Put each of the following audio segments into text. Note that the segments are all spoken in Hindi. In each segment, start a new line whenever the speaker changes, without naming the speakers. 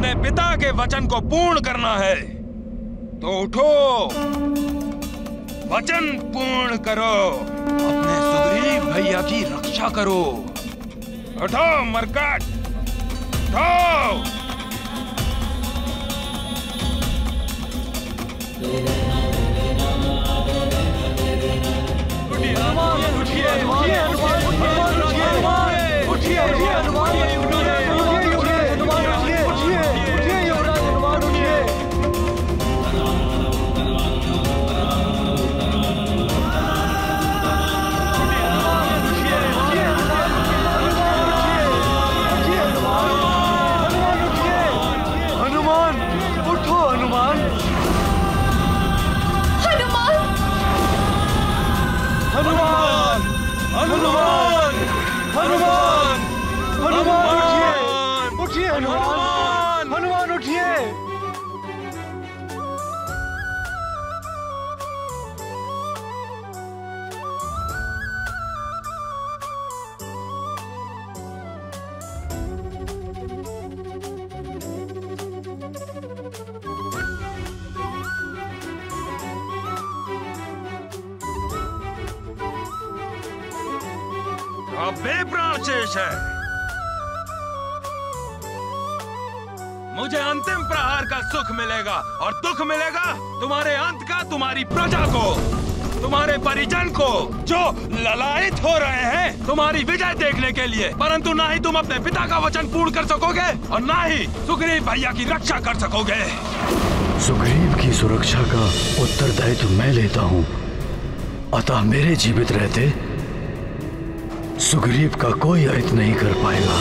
अपने पिता के वचन को पूर्ण करना है तो उठो, वचन पूर्ण करो, अपने सुग्रीव भैया की रक्षा करो। उठो मरकट, उठो।
हनुमान उठिए।
अब बेप्राण शेष है। मुझे अंतिम प्रहार का सुख मिलेगा और दुख मिलेगा तुम्हारे अंत का, तुम्हारी प्रजा को, तुम्हारे परिजन को, जो ललायित हो रहे हैं तुम्हारी विजय देखने के लिए। परंतु ना ही तुम अपने पिता का वचन पूर्ण कर सकोगे और ना ही सुग्रीव भैया की रक्षा कर सकोगे।
सुग्रीव की सुरक्षा का उत्तरदायित्व मैं लेता हूँ, अतः मेरे जीवित रहते सुग्रीव का कोई अहित नहीं कर पाएगा।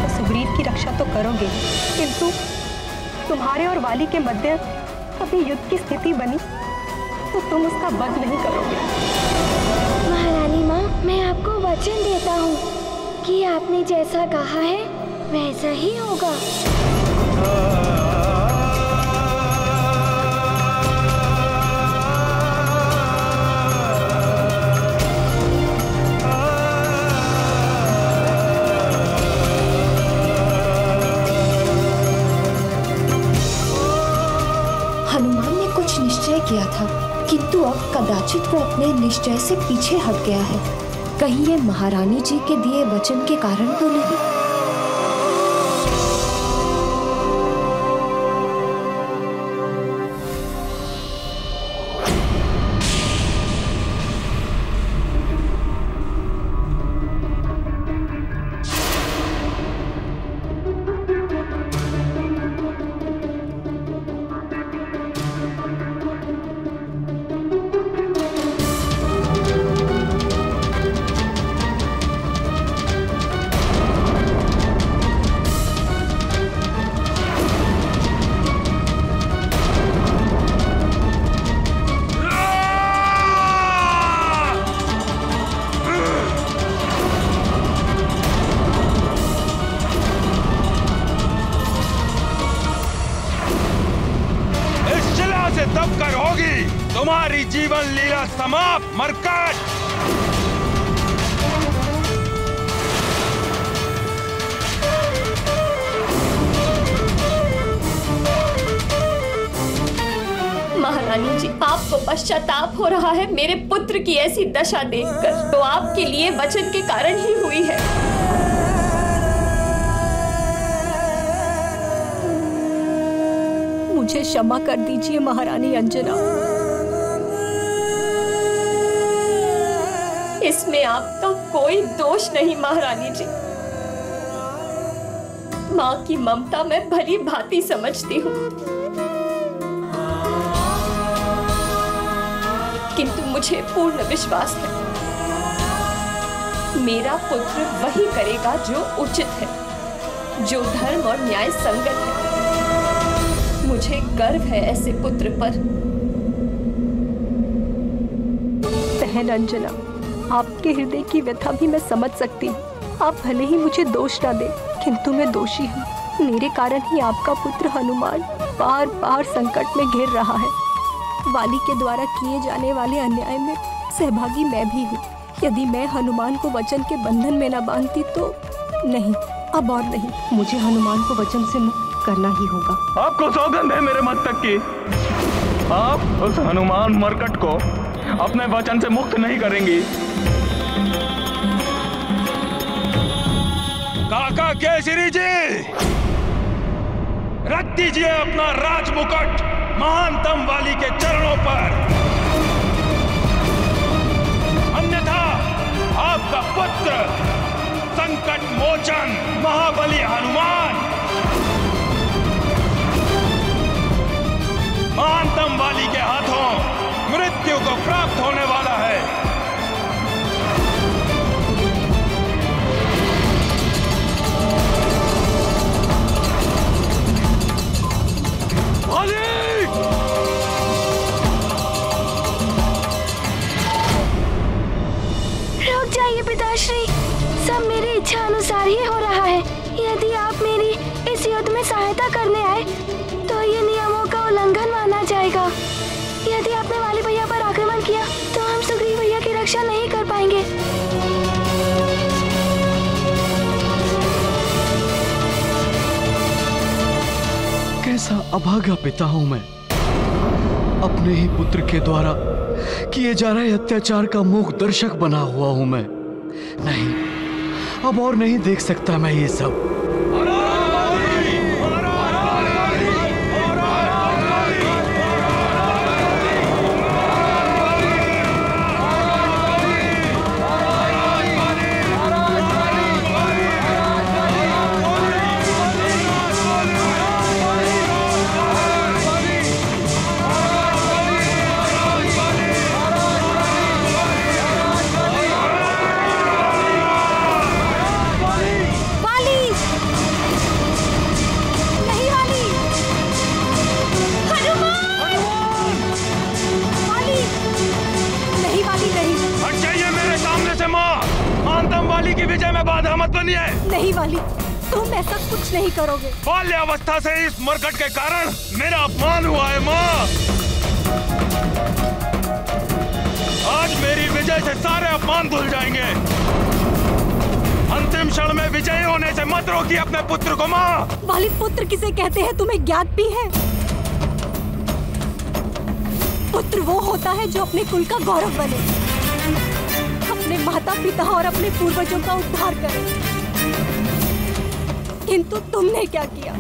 सुग्रीव की रक्षा तो करोगे, किंतु तुम्हारे और वाली के मध्य कभी युद्ध की स्थिति बनी तो तुम उसका वध नहीं करोगे।
महारानी माँ, मैं आपको वचन देता हूँ कि आपने जैसा कहा है वैसा ही होगा।
हनुमान ने कुछ निश्चय किया था, किंतु अब कदाचित वो अपने निश्चय से पीछे हट गया है। कहीं ये महारानी जी के दिए वचन के कारण तो नहीं।
तब कर होगी तुम्हारी जीवन लीला समाप्त मरकट।
महारानी जी, आपको पश्चाताप हो रहा है मेरे पुत्र की ऐसी दशा देखकर, तो आपके लिए वचन के कारण ही हुई है।
मुझे क्षमा कर दीजिए महारानी अंजना।
इसमें आपका कोई दोष नहीं महारानी जी। माँ की ममता मैं भली भांति समझती हूँ, किंतु मुझे पूर्ण विश्वास है मेरा पुत्र वही करेगा जो उचित है, जो धर्म और न्याय संगत है। मुझे गर्व है ऐसे पुत्र पर।
बहन अंजना, आपके हृदय की व्यथा भी मैं समझ सकती हूँ, आप भले ही मुझे दोष न दें, किंतु मैं दोषी हूँ। मेरे कारण ही आपका पुत्र हनुमान बार बार संकट में घिर रहा है। वाली के द्वारा किए जाने वाले अन्याय में सहभागी मैं भी हूँ। यदि मैं हनुमान को वचन के बंधन में न बांधती तो नहीं, अब और नहीं, मुझे हनुमान को वचन से मुक्त करना ही होगा।
आपको सौगंध है मेरे मस्तक की, आप उस हनुमान मरकट को अपने वचन से मुक्त नहीं करेंगी। काका केसरी जी, रख दीजिए अपना राजमुकुट महानतम वाली के चरणों पर, अन्यथा आपका पुत्र संकट मोचन महाबली हनुमान महानतम वाली के हाथों मृत्यु को प्राप्त होने वाला है।
रुक जाइए पिताश्री, सब मेरी इच्छा अनुसार ही हो रहा है। यदि आप मेरी इस युद्ध में सहायता करने आए तो ये नियमों का उल्लंघन माना जाएगा। यदि आपने वाली भैया पर आक्रमण किया तो हम सुग्रीव भैया की रक्षा नहीं कर पाएंगे।
कैसा अभागा पिता हूं मैं, अपने ही पुत्र के द्वारा किए जा रहे अत्याचार का मूक दर्शक बना हुआ हूं मैं। नहीं, अब और नहीं देख सकता मैं ये सब।
नहीं वाली, तुम ऐसा कुछ नहीं करोगे।
बाल्यावस्था से इस मरकट के कारण मेरा अपमान हुआ है माँ। आज मेरी विजय से सारे अपमान धुल जाएंगे। अंतिम क्षण में विजयी होने से मत रोकिए अपने पुत्र को माँ।
वाली, पुत्र किसे कहते हैं तुम्हें ज्ञात भी है? पुत्र वो होता है जो अपने कुल का गौरव बने, अपने माता पिता और अपने पूर्वजों का उद्धार करे। किंतु तुमने क्या किया?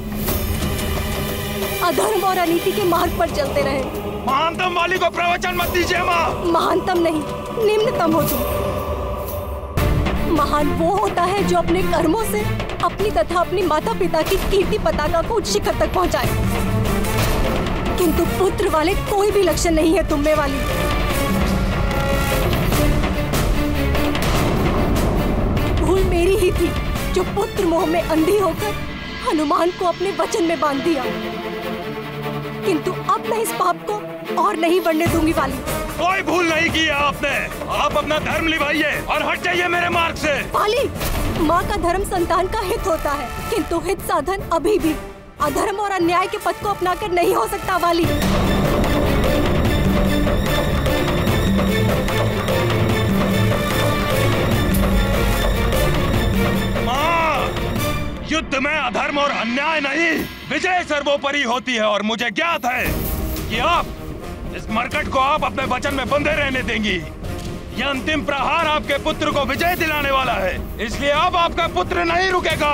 अधर्म और अनीति के मार्ग पर चलते रहे।
महानतम वाली को प्रवचन मत दीजिए माँ।
महानतम नहीं, निम्नतम हो तुम। महान वो होता है जो अपने कर्मों से अपनी तथा अपनी माता पिता की कीर्ति पताका को उच्च शिखर तक पहुंचाए। किंतु पुत्र वाले कोई भी लक्षण नहीं है तुम में वाली। भूल मेरी ही थी जो पुत्र मोह में अंधी होकर हनुमान को अपने वचन में बांध दिया। किंतु अब मैं इस पाप को और नहीं बढ़ने दूंगी वाली।
कोई भूल नहीं की है आपने। आप अपना धर्म निभाइए और हट जाइए मेरे मार्ग से।
वाली, माँ का धर्म संतान का हित होता है, किंतु हित साधन अभी भी अधर्म और अन्याय के पथ को अपनाकर नहीं हो सकता वाली।
युद्ध में अधर्म और अन्याय नहीं, विजय सर्वोपरि होती है। और मुझे ज्ञात है कि आप इस मरकट को आप अपने वचन में बंधे रहने देंगी। यह अंतिम प्रहार आपके पुत्र को विजय दिलाने वाला है, इसलिए अब आपका पुत्र नहीं रुकेगा।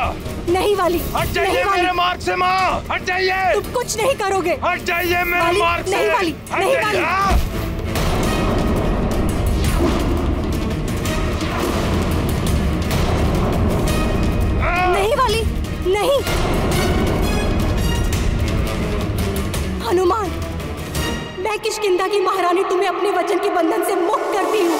नहीं वाली,
हट जाइए मेरे मार्ग से माँ, हट जाइए।
तुम कुछ नहीं करोगे।
हट जाइए मेरे मार्ग से।
नहीं वाली, नहीं वाली। नहीं वाली, नहीं। हनुमान, मैं किष्किंधा की महारानी तुम्हें अपने वचन के बंधन से मुक्त करती हूँ।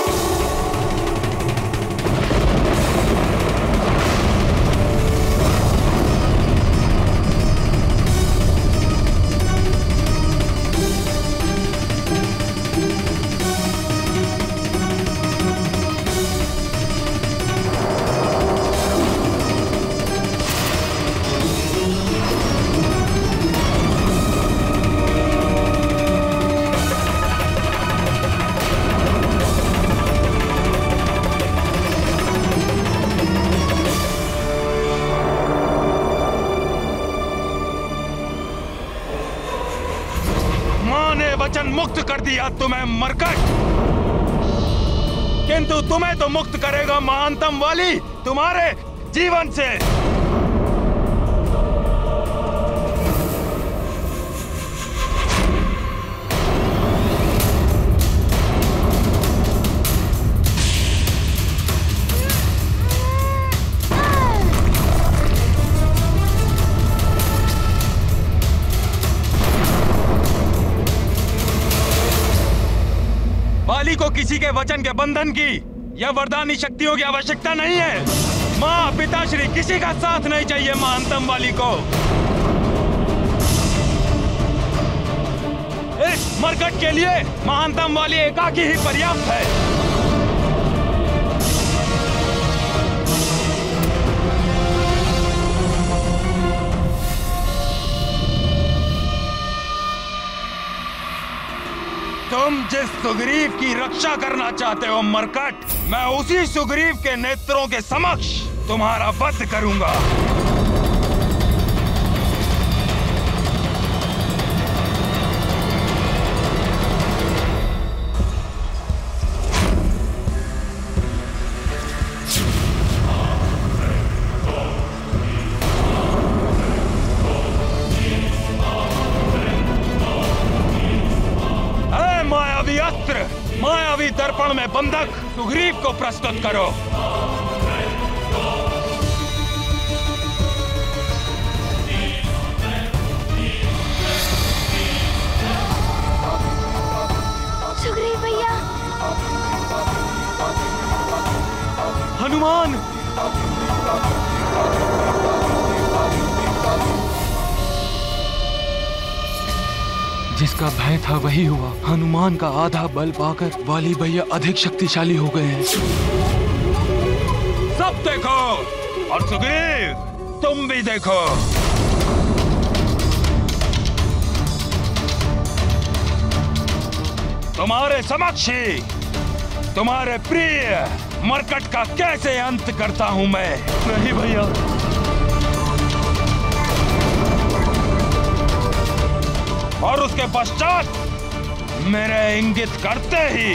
मुक्त कर दिया तुम्हें मरकट, किंतु तुम्हें तो मुक्त करेगा महानतम वाली तुम्हारे जीवन से। वाली को किसी के वचन के बंधन की या वरदानी शक्तियों की आवश्यकता नहीं है। माँ पिताश्री किसी का साथ नहीं चाहिए महानतम वाली को। इस मरकट के लिए महानतम वाली एकाकी ही पर्याप्त है। तुम जिस सुग्रीव की रक्षा करना चाहते हो मरकट, मैं उसी सुग्रीव के नेत्रों के समक्ष तुम्हारा वध करूंगा। मायावी दर्पण में बंधक सुग्रीव को प्रस्तुत करो।
सुग्रीव भैया।
हनुमान, जिसका भय था वही हुआ। हनुमान का आधा बल पाकर वाली भैया अधिक शक्तिशाली हो गए हैं।
सब देखो, और सुग्रीव तुम भी देखो। तुम्हारे समक्ष ही तुम्हारे प्रिय मरकट का कैसे अंत करता हूं मैं।
नहीं भैया,
और उसके पश्चात मेरे इंगित करते ही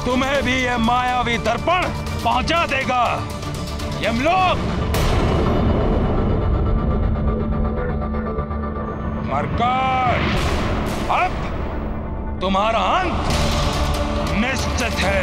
तुम्हें भी ये मायावी दर्पण पहुंचा देगा यमलोक। मरकट, अब तुम्हारा अंत निश्चित है।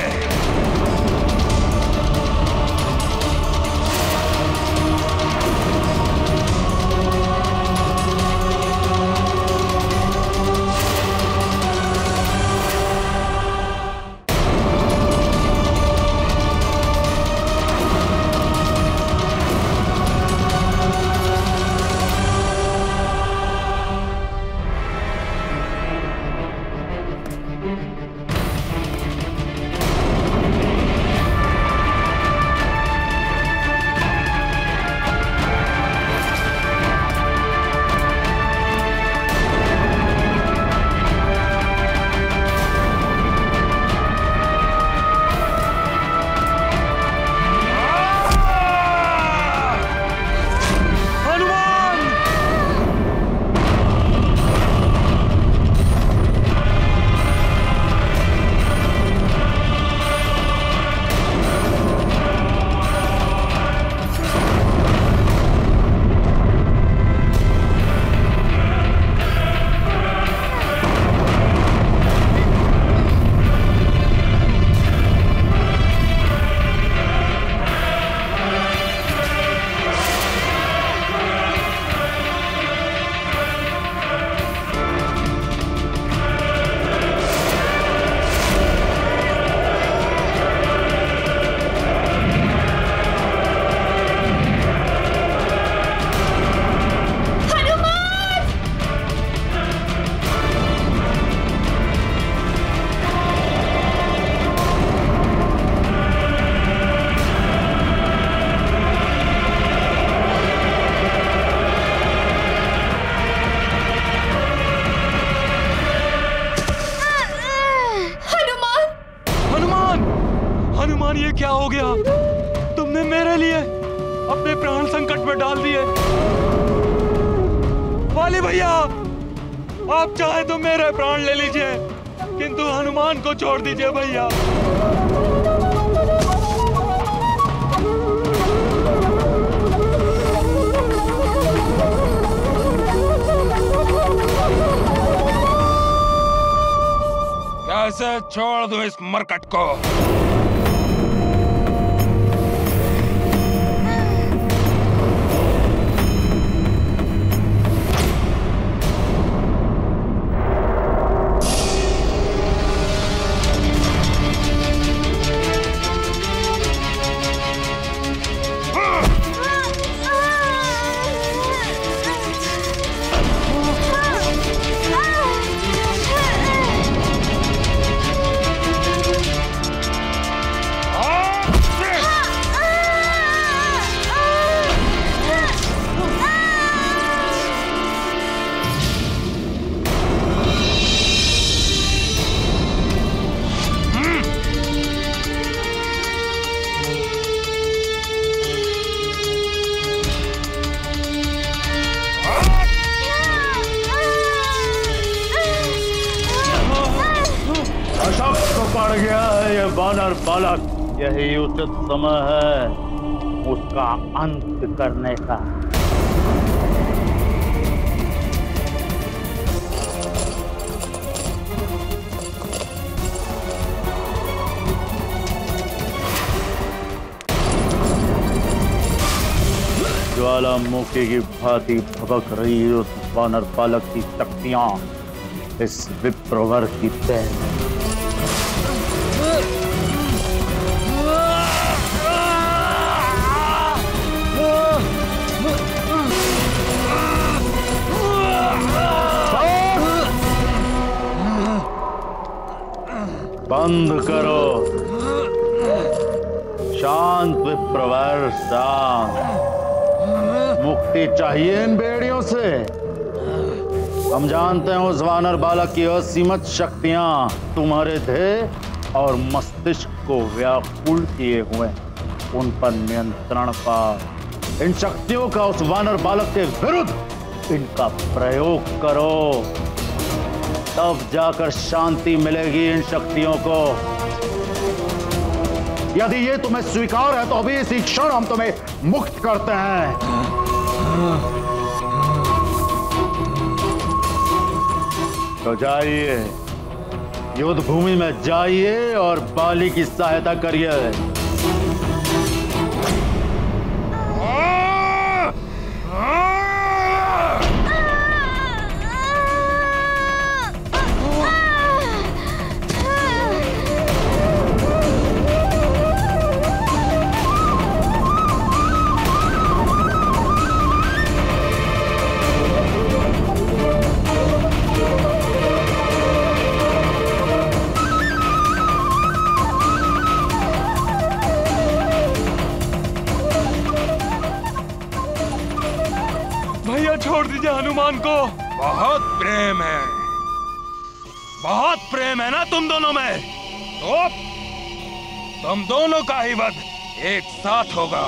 ये क्या हो गया? तुमने मेरे लिए अपने प्राण संकट में डाल दिए। वाली भैया, आप चाहे तो मेरे प्राण ले लीजिए,
किंतु हनुमान को छोड़ दीजिए भैया। कैसे छोड़ दूं इस मरकट को?
वानर बालक, यही उचित समय है उसका अंत करने का। ज्वालामुखी की भांति भभक रही उस वानर बालक की शक्तियां इस विप्रवर की तह बंद करो। शांत विप्रवर, शांत। मुक्ति चाहिए इन बेड़ियों से। हम जानते हैं उस वानर बालक की असीमित शक्तियां तुम्हारे देह और मस्तिष्क को व्याकुल किए हुए, उन पर नियंत्रण पा। इन शक्तियों का उस वानर बालक के विरुद्ध इनका प्रयोग करो, तब जाकर शांति मिलेगी इन शक्तियों को। यदि ये तुम्हें स्वीकार है तो अभी इसी क्षण हम तुम्हें मुक्त करते हैं। तो जाइए, युद्ध भूमि में जाइए और बाली की सहायता करिए।
छोड़ दीजिए हनुमान को। बहुत प्रेम है, बहुत प्रेम है ना तुम दोनों में, तो तुम दोनों का ही वध एक साथ होगा।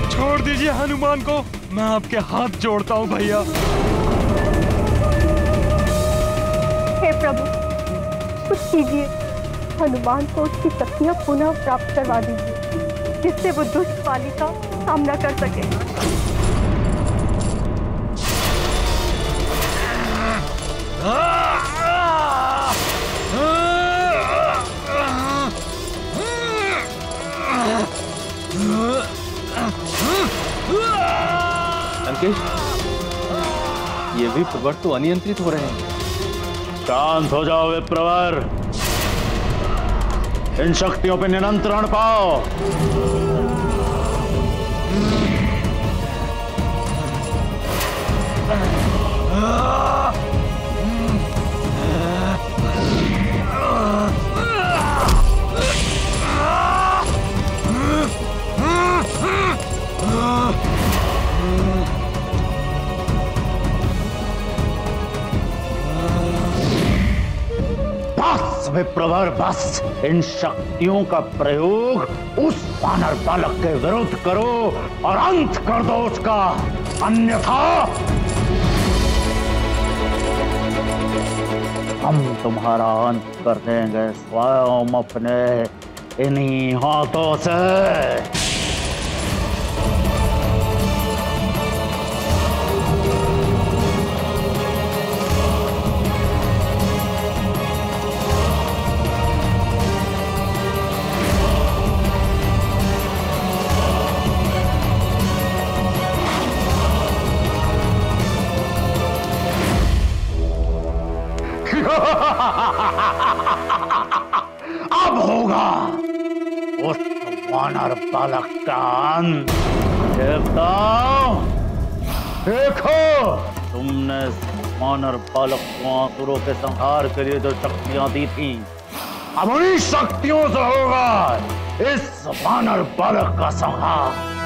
छोड़ दीजिए हनुमान को, मैं आपके हाथ जोड़ता हूँ भैया।
हे प्रभु, कुछ कीजिए, हनुमान को उसकी शक्तियां पुनः प्राप्त करवा दीजिए, जिससे वो दुष्ट बाली का सामना कर सके।
लंकेश, ये विप्रवर तो अनियंत्रित हो रहे हैं।
शांत हो जाओ विप्रवर, इन शक्तियों पे नियंत्रण पाओ। विप्रवर, बस इन शक्तियों का प्रयोग उस वानर बालक के विरुद्ध करो और अंत कर दो उसका, अन्यथा हम तुम्हारा अंत कर देंगे स्वयं अपने इन्हीं हाथों से। अब होगा उस वानर बालक का अंत। देखो, तुमने वानर बालक को आसुरों के संहार के लिए जो शक्तियां दी थी, अब उन्हीं शक्तियों से होगा इस वानर बालक का संहार।